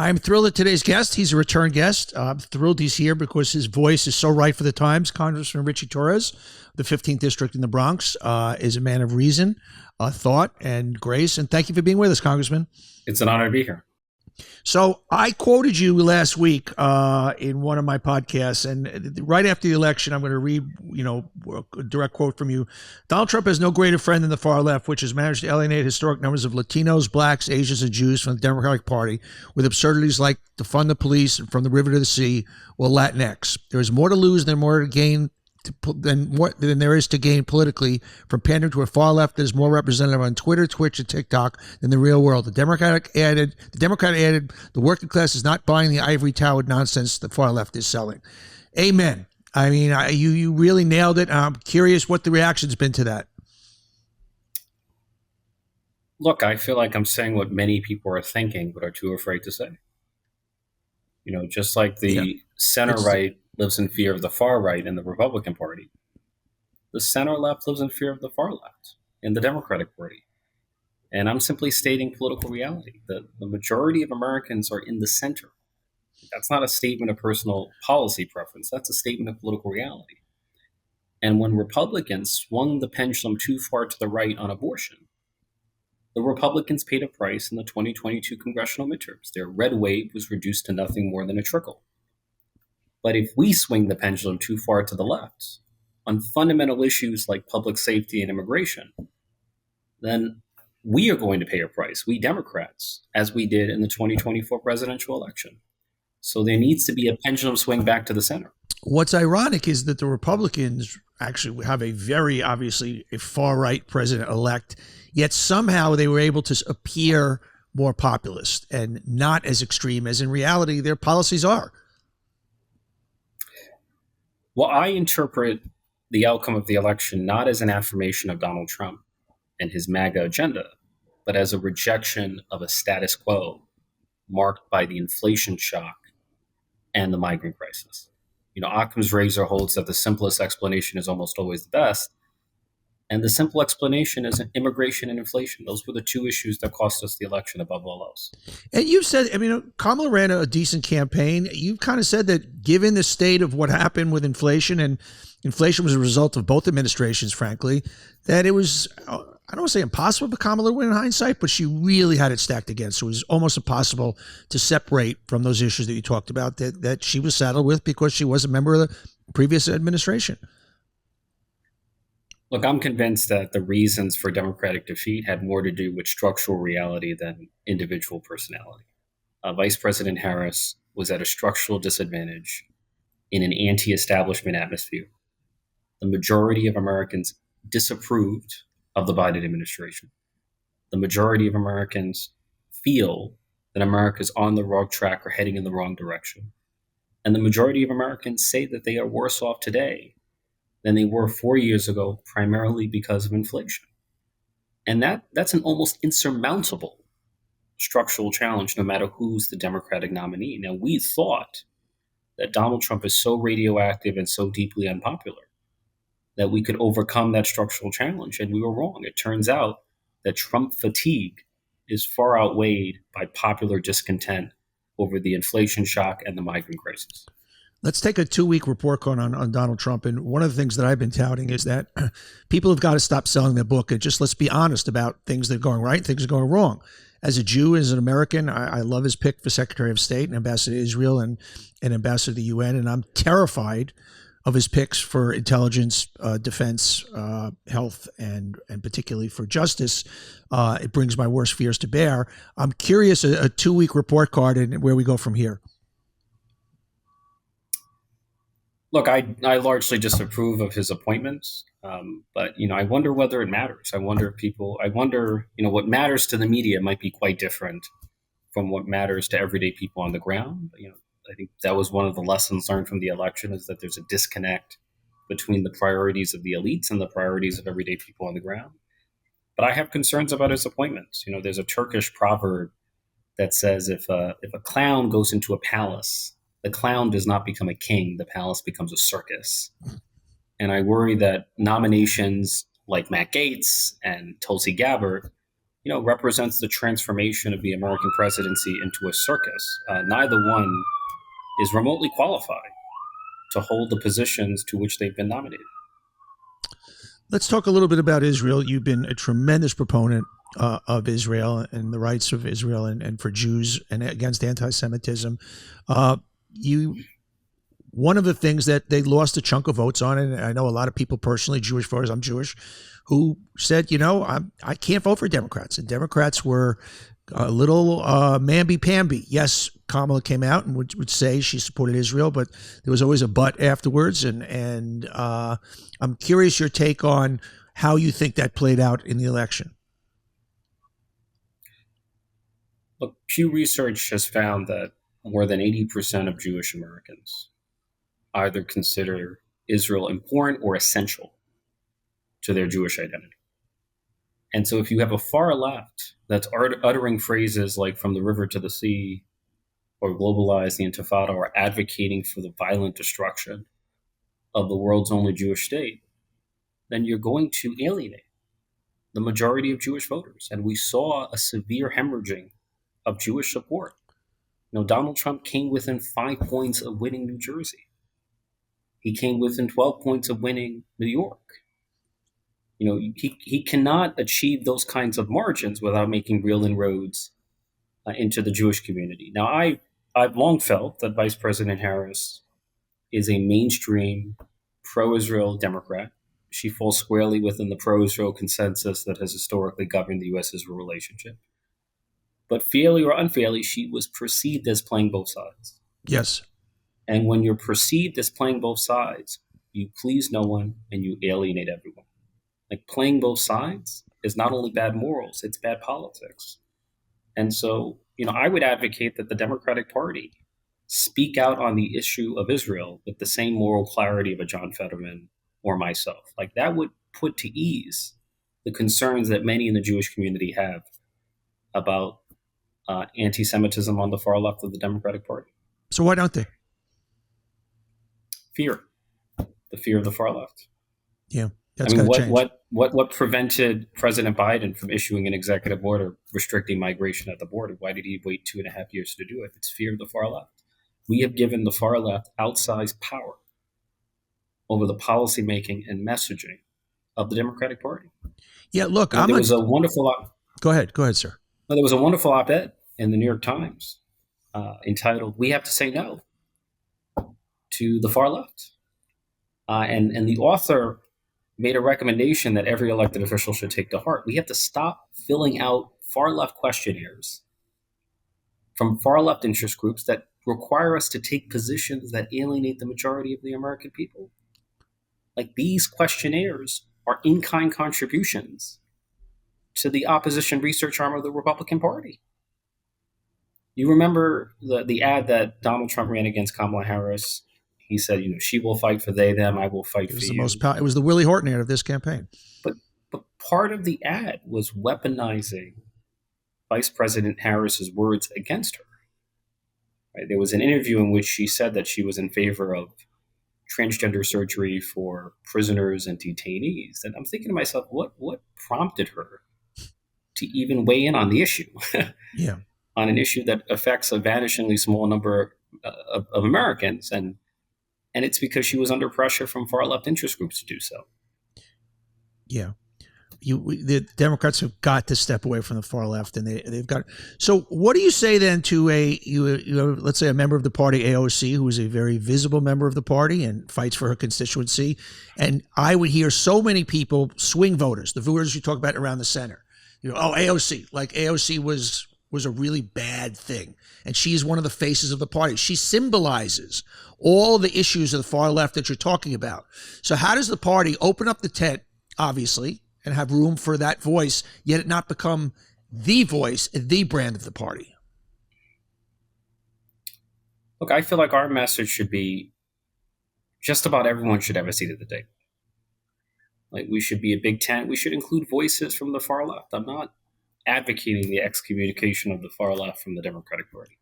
I'm thrilled at today's guest. He's a return guest. I'm thrilled he's here because his voice is so right for the times. Congressman Ritchie Torres, the 15th District in the Bronx, is a man of reason, thought, and grace. And thank you for being with us, Congressman. It's an honor to be here. So I quoted you last week in one of my podcasts, and right after the election, I'm going to read, a direct quote from you. Donald Trump has no greater friend than the far left, which has managed to alienate historic numbers of Latinos, blacks, Asians, and Jews from the Democratic Party with absurdities like defund the police from the river to the sea or Latinx. There is more to lose than more to gain. Than there is to gain politically from pandering to a far left that is more representative on Twitter, Twitch, and TikTok than the real world. The Democrat added, the working class is not buying the ivory towered nonsense the far left is selling. Amen. I mean, you really nailed it. I'm curious what the reaction's been to that. Look, I feel like I'm saying what many people are thinking but are too afraid to say. Just like the center right lives in fear of the far right in the Republican Party, the center left lives in fear of the far left in the Democratic Party. And I'm simply stating political reality. The majority of Americans are in the center. That's not a statement of personal policy preference. That's a statement of political reality. And when Republicans swung the pendulum too far to the right on abortion, the Republicans paid a price in the 2022 congressional midterms. Their red wave was reduced to nothing more than a trickle. But if we swing the pendulum too far to the left on fundamental issues like public safety and immigration, then we are going to pay a price, we Democrats, as we did in the 2024 presidential election. So there needs to be a pendulum swing back to the center. What's ironic is that the Republicans actually have a very obviously a far-right president-elect, yet somehow they were able to appear more populist and not as extreme as in reality their policies are. Well, I interpret the outcome of the election not as an affirmation of Donald Trump and his MAGA agenda, but as a rejection of a status quo marked by the inflation shock and the migrant crisis. Occam's razor holds that the simplest explanation is almost always the best. And the simple explanation is immigration and inflation. Those were the two issues that cost us the election above all else. And you said, Kamala ran a decent campaign. You kind of said that given the state of what happened with inflation, and inflation was a result of both administrations, frankly, that it was, I don't want to say impossible for Kamala to win in hindsight, but she really had it stacked against her. It was almost impossible to separate from those issues that you talked about that she was saddled with because she was a member of the previous administration. Look, I'm convinced that the reasons for Democratic defeat had more to do with structural reality than individual personality. Vice President Harris was at a structural disadvantage in an anti-establishment atmosphere. The majority of Americans disapproved of the Biden administration. The majority of Americans feel that America is on the wrong track or heading in the wrong direction. And the majority of Americans say that they are worse off today than they were 4 years ago, primarily because of inflation. And that's an almost insurmountable structural challenge, no matter who's the Democratic nominee. Now, we thought that Donald Trump is so radioactive and so deeply unpopular that we could overcome that structural challenge, and we were wrong. It turns out that Trump fatigue is far outweighed by popular discontent over the inflation shock and the migrant crisis. Let's take a 2-week report card on Donald Trump. And one of the things that I've been touting is that people have got to stop selling their book and just let's be honest about things that are going right, things that are going wrong. As a Jew, as an American, I love his pick for Secretary of State and Ambassador to Israel and Ambassador to the UN. And I'm terrified of his picks for intelligence, defense, health, and particularly for justice. It brings my worst fears to bear. I'm curious, a 2-week report card and where we go from here. Look, I largely disapprove of his appointments, but I wonder whether it matters. I wonder what matters to the media might be quite different from what matters to everyday people on the ground. I think that was one of the lessons learned from the election, is that there's a disconnect between the priorities of the elites and the priorities of everyday people on the ground. But I have concerns about his appointments. There's a Turkish proverb that says if a clown goes into a palace, the clown does not become a king, the palace becomes a circus. And I worry that nominations like Matt Gaetz and Tulsi Gabbard represents the transformation of the American presidency into a circus. Neither one is remotely qualified to hold the positions to which they've been nominated. Let's talk a little bit about Israel. You've been a tremendous proponent of Israel and the rights of Israel and for Jews and against anti-Semitism. You One of the things that they lost a chunk of votes on, and I know a lot of people personally, Jewish voters, I'm Jewish, who said, I can't vote for Democrats. And Democrats were a little mamby-pamby. Yes, Kamala came out and would say she supported Israel, but there was always a but afterwards. And I'm curious your take on how you think that played out in the election. Look, Pew Research has found that more than 80% of Jewish Americans either consider Israel important or essential to their Jewish identity. And so if you have a far left that's uttering phrases like from the river to the sea or globalize the Intifada or advocating for the violent destruction of the world's only Jewish state, then you're going to alienate the majority of Jewish voters. And we saw a severe hemorrhaging of Jewish support. Donald Trump came within 5 points of winning New Jersey. He came within 12 points of winning New York. He cannot achieve those kinds of margins without making real inroads into the Jewish community. Now, I've long felt that Vice President Harris is a mainstream pro-Israel Democrat. She falls squarely within the pro-Israel consensus that has historically governed the U.S.-Israel relationship. But fairly or unfairly, she was perceived as playing both sides. Yes. And when you're perceived as playing both sides, you please no one and you alienate everyone. Like, playing both sides is not only bad morals, it's bad politics. And so, I would advocate that the Democratic Party speak out on the issue of Israel with the same moral clarity of a John Fetterman or myself. Like, that would put to ease the concerns that many in the Jewish community have about anti-Semitism on the far left of the Democratic Party. So why don't they? Fear. The fear of the far left. Yeah. That's change. What prevented President Biden from issuing an executive order restricting migration at the border? Why did he wait 2.5 years to do it? It's fear of the far left. We have given the far left outsized power over the policymaking and messaging of the Democratic Party. Yeah, look, there was a wonderful. Go ahead, sir. There was a wonderful op-ed in the New York Times entitled "We Have to Say No to the Far Left," and the author made a recommendation that every elected official should take to heart. We have to stop filling out far left questionnaires from far left interest groups that require us to take positions that alienate the majority of the American people. Like, these questionnaires are in-kind contributions to the opposition research arm of the Republican Party. You remember the ad that Donald Trump ran against Kamala Harris? He said, she will fight for they, them, I will fight for you. It was the Willie Horton ad of this campaign. But part of the ad was weaponizing Vice President Harris's words against her. Right? There was an interview in which she said that she was in favor of transgender surgery for prisoners and detainees. And I'm thinking to myself, what prompted her to even weigh in on the issue? Yeah. On an issue that affects a vanishingly small number of Americans. And it's because she was under pressure from far left interest groups to do so. Yeah. The Democrats have got to step away from the far left, and they've got. So, what do you say then to let's say a member of the party, AOC, who is a very visible member of the party and fights for her constituency? And I would hear so many people, swing voters, the voters you talk about around the center, AOC, like AOC was a really bad thing, and she is one of the faces of the party. She symbolizes all the issues of the far left that you're talking about. So, how does the party open up the tent, obviously, and have room for that voice, yet it not become the voice, the brand of the party? Look, I feel like our message should be just about everyone should have a seat at the table. Like, we should be a big tent. We should include voices from the far left. I'm not advocating the excommunication of the far left from the Democratic Party.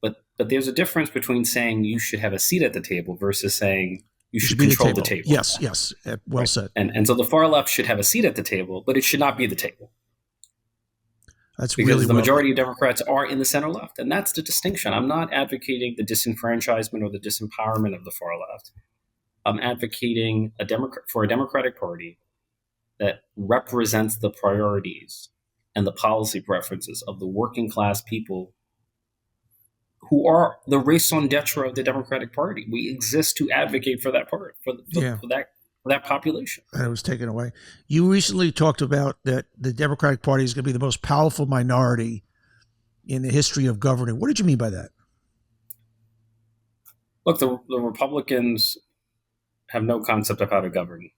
But there's a difference between saying you should have a seat at the table versus saying you should control the table. Yes. Well said. And so the far left should have a seat at the table, but it should not be the table. That's because really the well put. majority of Democrats are in the center left. And that's the distinction. I'm not advocating the disenfranchisement or the disempowerment of the far left. I'm advocating for a Democratic Party that represents the priorities and the policy preferences of the working class people who are the raison d'etre of the Democratic Party. We exist to advocate for that part, for that population. And it was taken away. You recently talked about that the Democratic Party is going to be the most powerful minority in the history of governing. What did you mean by that? Look, the Republicans have no concept of how to govern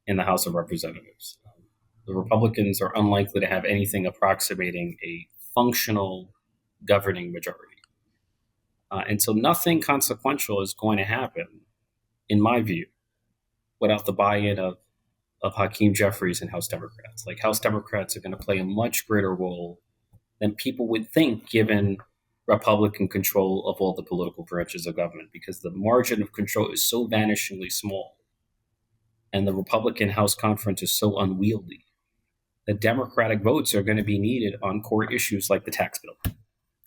in the House of Representatives. The Republicans are unlikely to have anything approximating a functional governing majority. And so nothing consequential is going to happen, in my view, without the buy-in of Hakeem Jeffries and House Democrats. Like, House Democrats are going to play a much greater role than people would think, given Republican control of all the political branches of government, because the margin of control is so vanishingly small and the Republican House conference is so unwieldy that Democratic votes are going to be needed on core issues like the tax bill.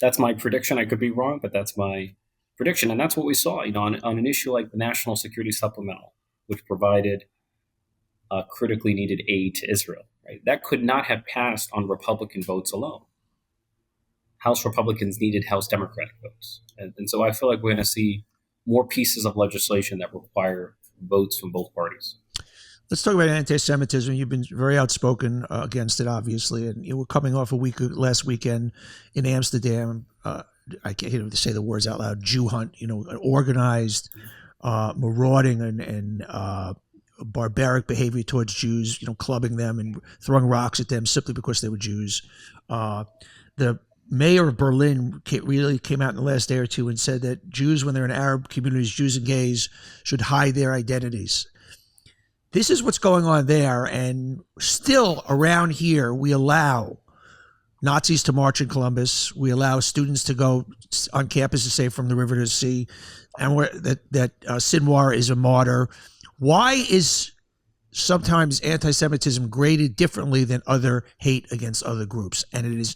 That's my prediction. I could be wrong, but that's my prediction. And that's what we saw, on an issue like the National Security Supplemental, which provided critically needed aid to Israel. Right? That could not have passed on Republican votes alone. House Republicans needed House Democratic votes. And so I feel like we're going to see more pieces of legislation that require votes from both parties. Let's talk about anti-Semitism. You've been very outspoken against it, obviously, and you were coming off last weekend in Amsterdam. I can't even say the words out loud. Jew hunt, an organized, marauding and barbaric behavior towards Jews. Clubbing them and throwing rocks at them simply because they were Jews. The mayor of Berlin really came out in the last day or two and said that Jews, when they're in Arab communities, Jews and gays, should hide their identities. This is what's going on there, and still around here, we allow Nazis to march in Columbus. We allow students to go on campus to say from the river to the sea, and that Sinwar is a martyr. Why is sometimes anti-Semitism graded differently than other hate against other groups? And it is,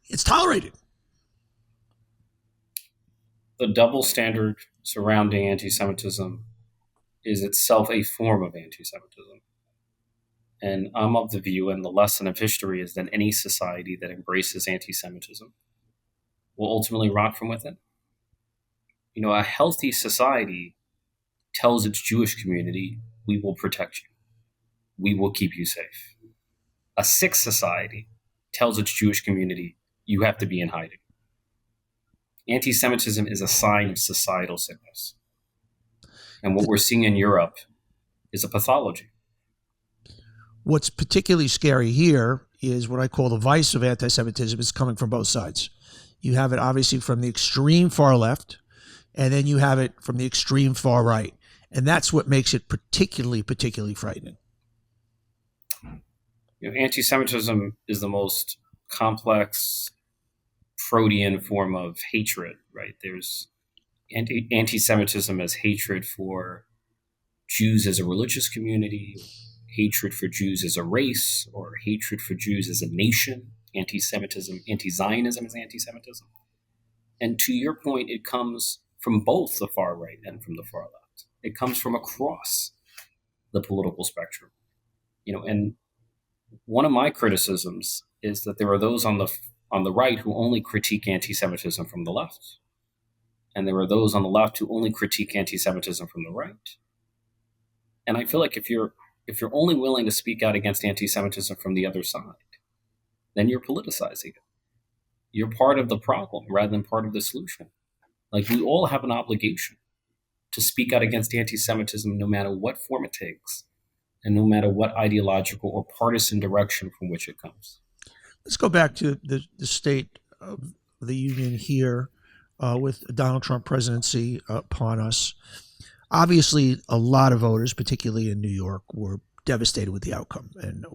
it's tolerated. The double standard surrounding anti-Semitism is itself a form of anti-Semitism. And I'm of the view, and the lesson of history is that any society that embraces anti-Semitism will ultimately rot from within. A healthy society tells its Jewish community, we will protect you. We will keep you safe. A sick society tells its Jewish community, you have to be in hiding. Anti-Semitism is a sign of societal sickness. And what we're seeing in Europe is a pathology. What's particularly scary here is what I call the vice of anti-Semitism is coming from both sides. You have it obviously from the extreme far left, and then you have it from the extreme far right. And that's what makes it particularly frightening. Anti-Semitism is the most complex protean form of hatred, right? There's anti-Semitism as hatred for Jews as a religious community, hatred for Jews as a race, or hatred for Jews as a nation. Anti-Semitism, anti-Zionism is anti-Semitism. And to your point, it comes from both the far right and from the far left. It comes from across the political spectrum. And one of my criticisms is that there are those on the right who only critique anti-Semitism from the left. And there are those on the left who only critique anti-Semitism from the right. And I feel like if you're only willing to speak out against anti-Semitism from the other side, then you're politicizing it. You're part of the problem rather than part of the solution. Like, we all have an obligation to speak out against anti-Semitism no matter what form it takes and no matter what ideological or partisan direction from which it comes. Let's go back to the state of the union here. With Donald Trump presidency upon us. Obviously, a lot of voters, particularly in New York, were devastated with the outcome. And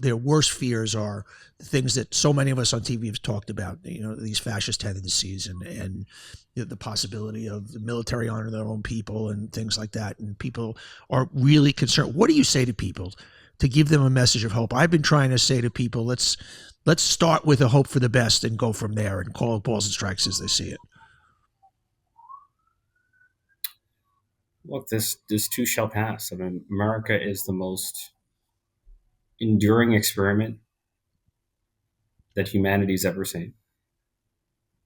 their worst fears are the things that so many of us on TV have talked about, these fascist tendencies and the possibility of the military honoring their own people and things like that. And people are really concerned. What do you say to people to give them a message of hope. I've been trying to say to people, let's start with a hope for the best and go from there and call balls and strikes as they see it. Look, this too shall pass. I mean, America is the most enduring experiment that humanity's ever seen.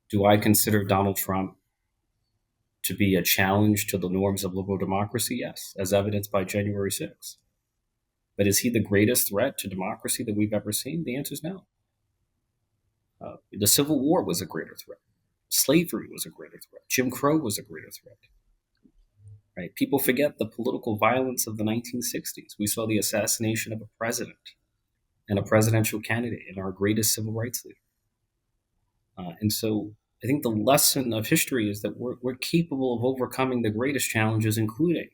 Do I consider Donald Trump to be a challenge to the norms of liberal democracy? Yes, as evidenced by January 6th. But is he the greatest threat to democracy that we've ever seen? The answer is no. The Civil War was a greater threat. Slavery was a greater threat. Jim Crow was a greater threat. Right? People forget the political violence of the 1960s. We saw the assassination of a president and a presidential candidate in our greatest civil rights leader. And so I think the lesson of history is that we're capable of overcoming the greatest challenges, including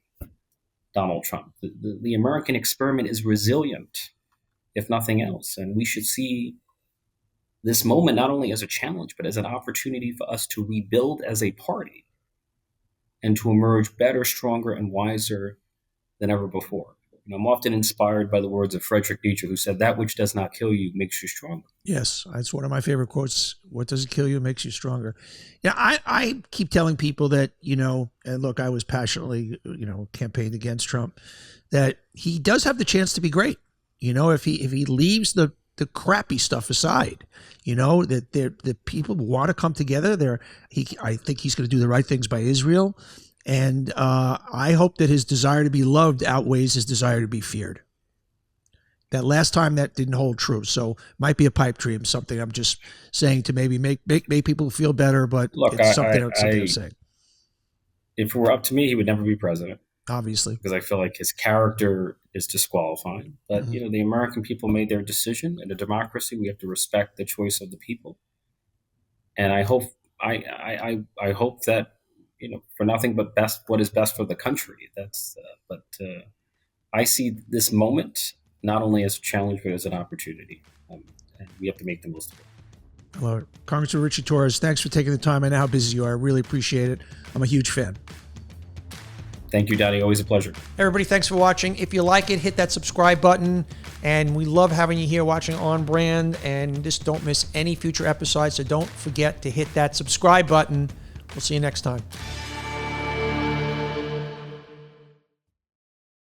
Donald Trump. The American experiment is resilient, if nothing else. And we should see this moment not only as a challenge, but as an opportunity for us to rebuild as a party and to emerge better, stronger, and wiser than ever before. I'm often inspired by the words of Friedrich Nietzsche, who said, "That which does not kill you makes you stronger." Yes, that's one of my favorite quotes. What doesn't kill you makes you stronger. Yeah, I keep telling people that, and look, I was passionately, campaigned against Trump, that he does have the chance to be great. If he leaves the crappy stuff aside, that the people want to come together. I think he's going to do the right things by Israel. And I hope that his desire to be loved outweighs his desire to be feared. That last time that didn't hold true. So might be a pipe dream, something I'm just saying to maybe make people feel better, but look, it's something I'm saying. If it were up to me, he would never be president. Obviously. Because I feel like his character is disqualifying. But, the American people made their decision. In a democracy, we have to respect the choice of the people. And I hope I hope that, for nothing but what is best for the country. But I see this moment not only as a challenge, but as an opportunity. And we have to make the most of it. Well, Congressman Ritchie Torres, thanks for taking the time. I know how busy you are. I really appreciate it. I'm a huge fan. Thank you, Daddy. Always a pleasure. Everybody, thanks for watching. If you like it, hit that subscribe button. And we love having you here watching On Brand. And just don't miss any future episodes. So don't forget to hit that subscribe button. We'll see you next time.